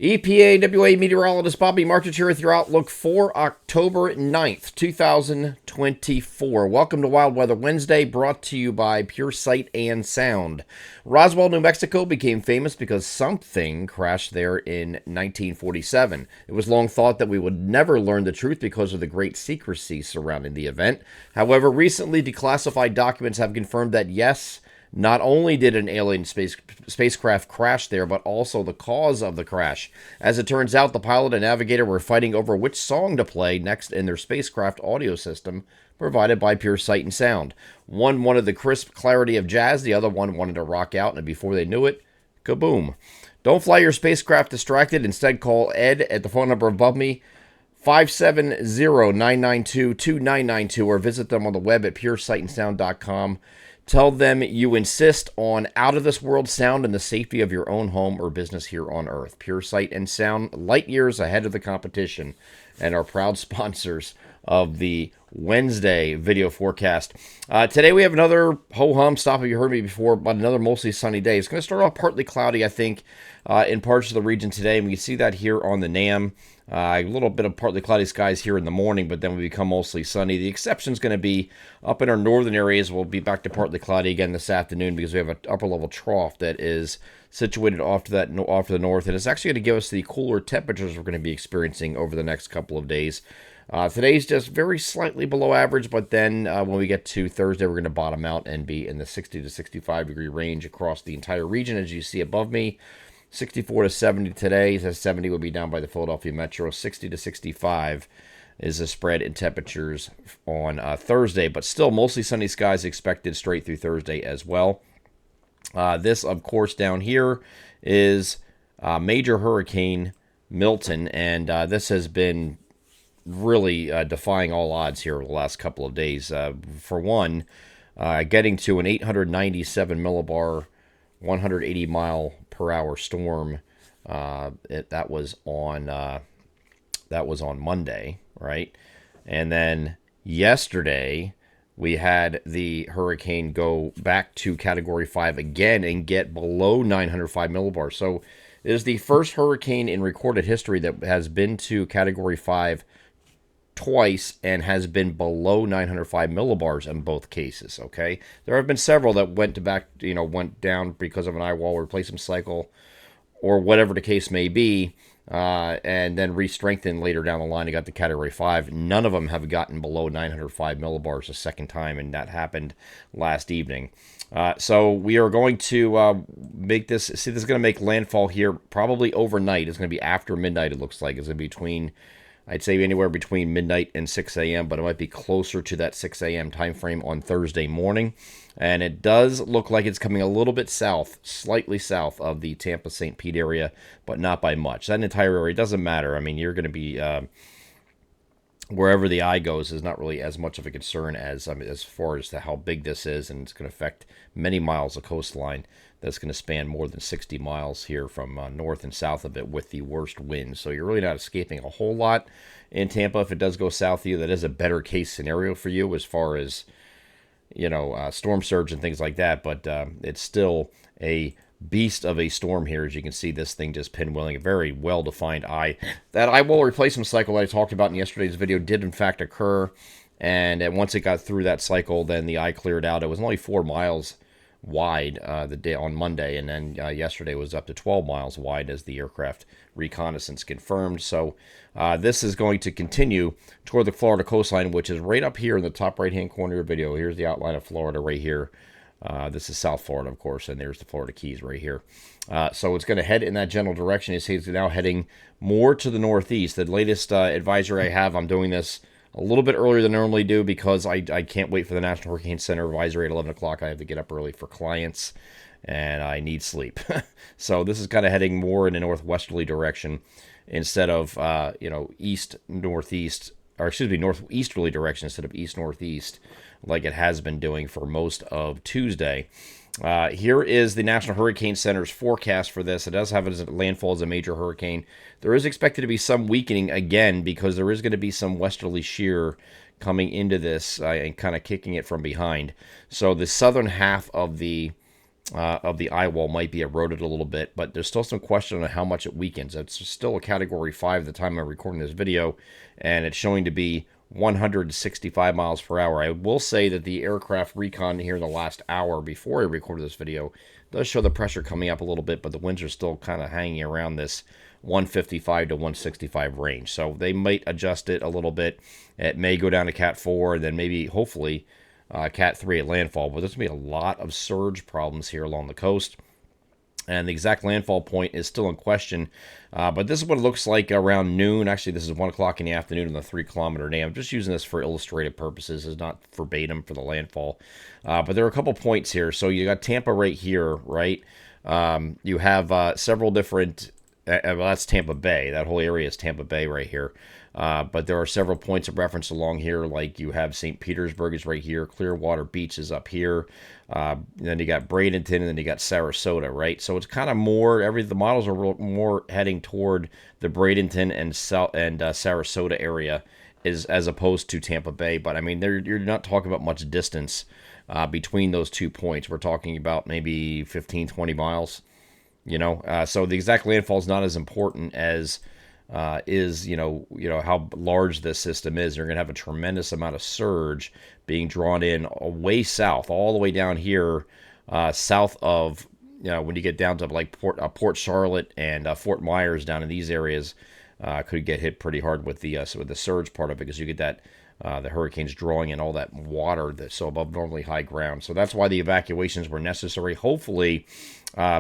EPAWA meteorologist Bobby Martich here with your outlook for October 9th, 2024. Welcome to Wild Weather Wednesday, brought to you by Pure Sight and Sound. Roswell, New Mexico became famous because something crashed there in 1947. It was long thought that we would never learn the truth because of the great secrecy surrounding the event. However, recently declassified documents have confirmed that yes, not only did an alien spacecraft crash there, but also the cause of the crash. As it turns out, the pilot and navigator were fighting over which song to play next in their spacecraft audio system provided by Pure Sight and Sound. One wanted the crisp clarity of jazz, the other one wanted to rock out, and before they knew it, kaboom. Don't fly your spacecraft distracted. Instead, call Ed at the phone number above me, 570-992-2992, or visit them on the web at puresightandsound.com. Tell them you insist on out-of-this-world sound and the safety of your own home or business here on Earth. Pure Sight and Sound, light years ahead of the competition, and are proud sponsors of the Wednesday video forecast. Today we have another ho-hum, stop if you heard me before, but another mostly sunny day. It's going to start off partly cloudy, I think, in parts of the region today, and we can see that here on the NAM. A little bit of partly cloudy skies here in the morning, but then we become mostly sunny. The exception is going to be up in our northern areas. We'll be back to partly cloudy again this afternoon because we have an upper level trough that is situated off to the north, and it's actually going to give us the cooler temperatures we're going to be experiencing over the next couple of days. Today's just very slightly below average, but then when we get to Thursday, we're going to bottom out and be in the 60 to 65 degree range across the entire region, as you see above me. 64 to 70 today. 70 will be down by the Philadelphia Metro. 60 to 65 is the spread in temperatures on Thursday, but still mostly sunny skies expected straight through Thursday as well. This, of course, down here is major hurricane Milton, and this has been really defying all odds here over the last couple of days. For one, getting to an 897 millibar, 180 mile per hour storm. That was on Monday, right? And then yesterday we had the hurricane go back to Category 5 again and get below 905 millibars. So it is the first hurricane in recorded history that has been to Category 5 twice and has been below 905 millibars in both cases. Okay, there have been several that went down because of an eye wall replacement cycle or whatever the case may be, and then re-strengthened later down the line and got to Category 5. None of them have gotten below 905 millibars a second time, and that happened last evening. So we are going to make this. See, this is going to make landfall here probably overnight. It's going to be after midnight. It looks like it's going to be between, I'd say, anywhere between midnight and 6 a.m., but it might be closer to that 6 a.m. time frame on Thursday morning. And it does look like it's coming a little bit south, slightly south of the Tampa-St. Pete area, but not by much. That entire area doesn't matter. I mean, you're going to be wherever the eye goes is not really as much of a concern as far as to how big this is, and it's going to affect many miles of coastline. That's going to span more than 60 miles here from north and south of it with the worst winds. So you're really not escaping a whole lot in Tampa. If it does go south of you, that is a better case scenario for you as far as, storm surge and things like that. But it's still a beast of a storm here. As you can see, this thing just pinwheeling, a very well-defined eye. That eye wall replacement cycle that I talked about in yesterday's video did in fact occur. And once it got through that cycle, then the eye cleared out. It was only 4 miles wide the day on Monday, and then yesterday was up to 12 miles wide as the aircraft reconnaissance confirmed. So this is going to continue toward the Florida coastline, which is right up here in the top right hand corner of your video. Here's the outline of Florida right here. This is South Florida, of course, and there's the Florida Keys right here. So it's going to head in that general direction. You see it's now heading more to the northeast. The latest advisory I have, I'm doing this a little bit earlier than I normally do because I can't wait for the National Hurricane Center advisory at 11 o'clock. I have to get up early for clients, and I need sleep. So this is kind of heading more in a northwesterly direction instead of, east-northeast, or excuse me, northeasterly direction instead of east-northeast like it has been doing for most of Tuesday. Here is the National Hurricane Center's forecast for this. It does have it as a landfall as a major hurricane. There is expected to be some weakening again because there is going to be some westerly shear coming into this and kind of kicking it from behind. So the southern half of the of the eye wall might be eroded a little bit, but there's still some question on how much it weakens. It's still a Category 5 at the time I'm recording this video, and it's showing to be 165 miles per hour. I will say that the aircraft recon here in the last hour before I recorded this video does show the pressure coming up a little bit, but the winds are still kind of hanging around this 155 to 165 range. So they might adjust it a little bit. It may go down to Cat 4, and then maybe, hopefully, Cat 3 at landfall. But there's going to be a lot of surge problems here along the coast. And the exact landfall point is still in question. But this is what it looks like around noon. Actually, this is 1 o'clock in the afternoon on the 3-kilometer dam. I'm just using this for illustrative purposes. It's not verbatim for the landfall. But there are a couple points here. So you got Tampa right here, right? You have several different... well, that's Tampa Bay. That whole area is Tampa Bay right here. But there are several points of reference along here, like you have St. Petersburg is right here, Clearwater Beach is up here, then you got Bradenton, and then you got Sarasota, right? So it's kind of more, the models are more heading toward the Bradenton and Sarasota area as opposed to Tampa Bay. But I mean, you're not talking about much distance between those 2 points. We're talking about maybe 15, 20 miles, so the exact landfall is not as important as is how large this system is. You're going to have a tremendous amount of surge being drawn in way south, all the way down here, south of when you get down to like Port Charlotte and Fort Myers down in these areas, could get hit pretty hard with the surge part of it, because you get that the hurricanes drawing in all that water that's so above normally high ground. So that's why the evacuations were necessary. Hopefully,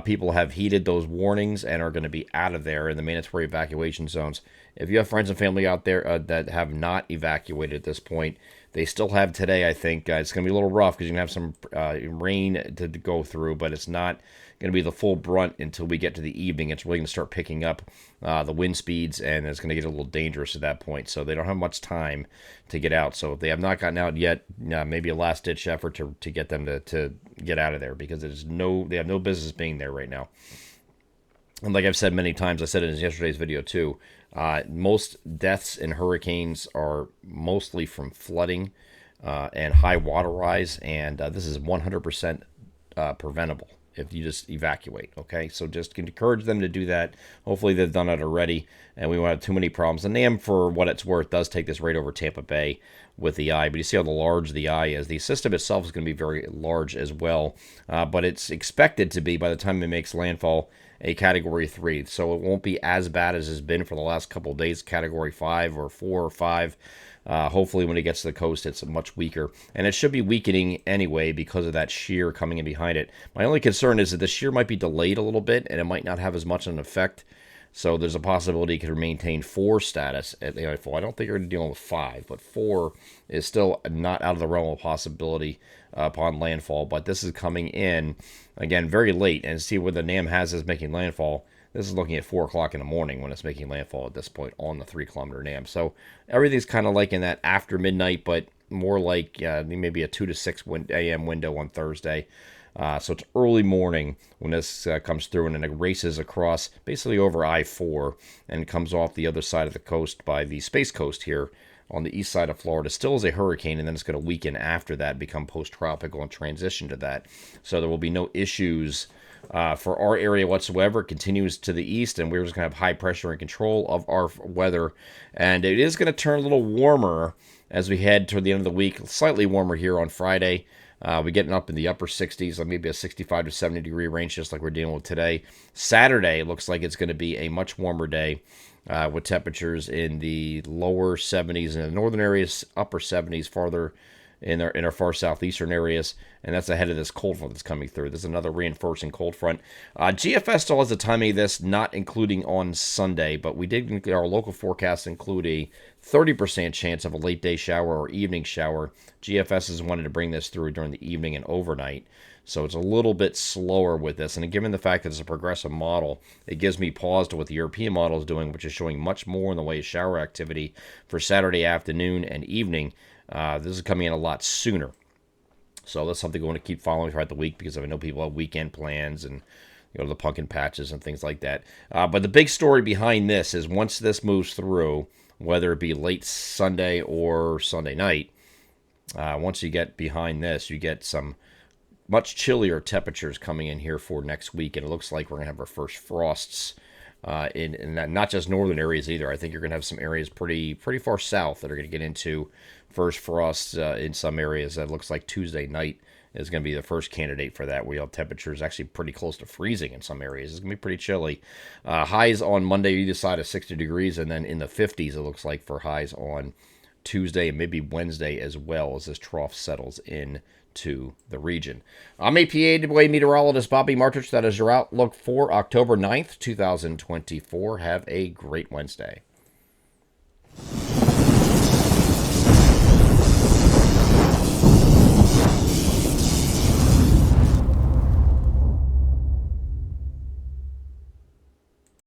people have heeded those warnings and are going to be out of there in the mandatory evacuation zones. If you have friends and family out there that have not evacuated at this point, they still have today, I think. It's going to be a little rough because you're going to have some rain to go through, but it's not going to be the full brunt until we get to the evening. It's really going to start picking up the wind speeds, and it's going to get a little dangerous at that point. So they don't have much time to get out. So if they have not gotten out yet, maybe a last-ditch effort to get them to get out of there, because they have no business being there right now. And like I've said many times, I said it in yesterday's video too, most deaths in hurricanes are mostly from flooding and high water rise, and this is 100% preventable if you just evacuate, okay? So just encourage them to do that. Hopefully they've done it already, and we won't have too many problems. And NAM, for what it's worth, does take this right over Tampa Bay with the eye, but you see how large the eye is. The system itself is going to be very large as well, but it's expected to be, by the time it makes landfall, a Category 3, so it won't be as bad as it's been for the last couple of days, Category 5 or 4 or 5. Hopefully when it gets to the coast, it's much weaker. And it should be weakening anyway because of that shear coming in behind it. My only concern is that the shear might be delayed a little bit, and it might not have as much an effect. So there's a possibility it could maintain 4 status at landfall. I don't think you're dealing with 5, but 4 is still not out of the realm of possibility upon landfall. But this is coming in, again, very late. And see where the NAM has is making landfall. This is looking at 4 o'clock in the morning when it's making landfall at this point on the 3-kilometer NAM. So everything's kind of like in that after midnight, but more like maybe a 2 to 6 a.m. window on Thursday. So it's early morning when this comes through, and then it races across basically over I-4 and comes off the other side of the coast by the Space Coast here on the east side of Florida. Still is a hurricane, and then it's going to weaken after that, become post-tropical, and transition to that. So there will be no issues for our area whatsoever. It continues to the east, and we're just going to have high pressure and control of our weather. And it is going to turn a little warmer as we head toward the end of the week. Slightly warmer here on Friday. We're getting up in the upper 60s, like maybe a 65 to 70 degree range, just like we're dealing with today. Saturday looks like it's going to be a much warmer day with temperatures in the lower 70s in the northern areas, upper 70s farther in our far southeastern areas, and that's ahead of this cold front that's coming through. There's another reinforcing cold front. GFS still has the timing of this, not including on Sunday, but we did, our local forecasts include a 30% chance of a late day shower or evening shower. GFS has wanted to bring this through during the evening and overnight, so it's a little bit slower with this. And given the fact that it's a progressive model, it gives me pause to what the European model is doing, which is showing much more in the way of shower activity for Saturday afternoon and evening. This is coming in a lot sooner. So that's something we want to keep following throughout the week, because I know people have weekend plans and go to the pumpkin patches and things like that. But the big story behind this is once this moves through, whether it be late Sunday or Sunday night, once you get behind this, you get some much chillier temperatures coming in here for next week, and it looks like we're going to have our first frosts in not just northern areas either. I think you're going to have some areas pretty far south that are going to get into first frosts in some areas. That looks like Tuesday night is going to be the first candidate for that. We have temperatures actually pretty close to freezing in some areas. It's going to be pretty chilly. Highs on Monday either side of 60 degrees, and then in the 50s it looks like for highs on Tuesday and maybe Wednesday as well as this trough settles in to the region. I'm EPA meteorologist Bobby Martich. That is your outlook for October 9th, 2024. Have a great Wednesday.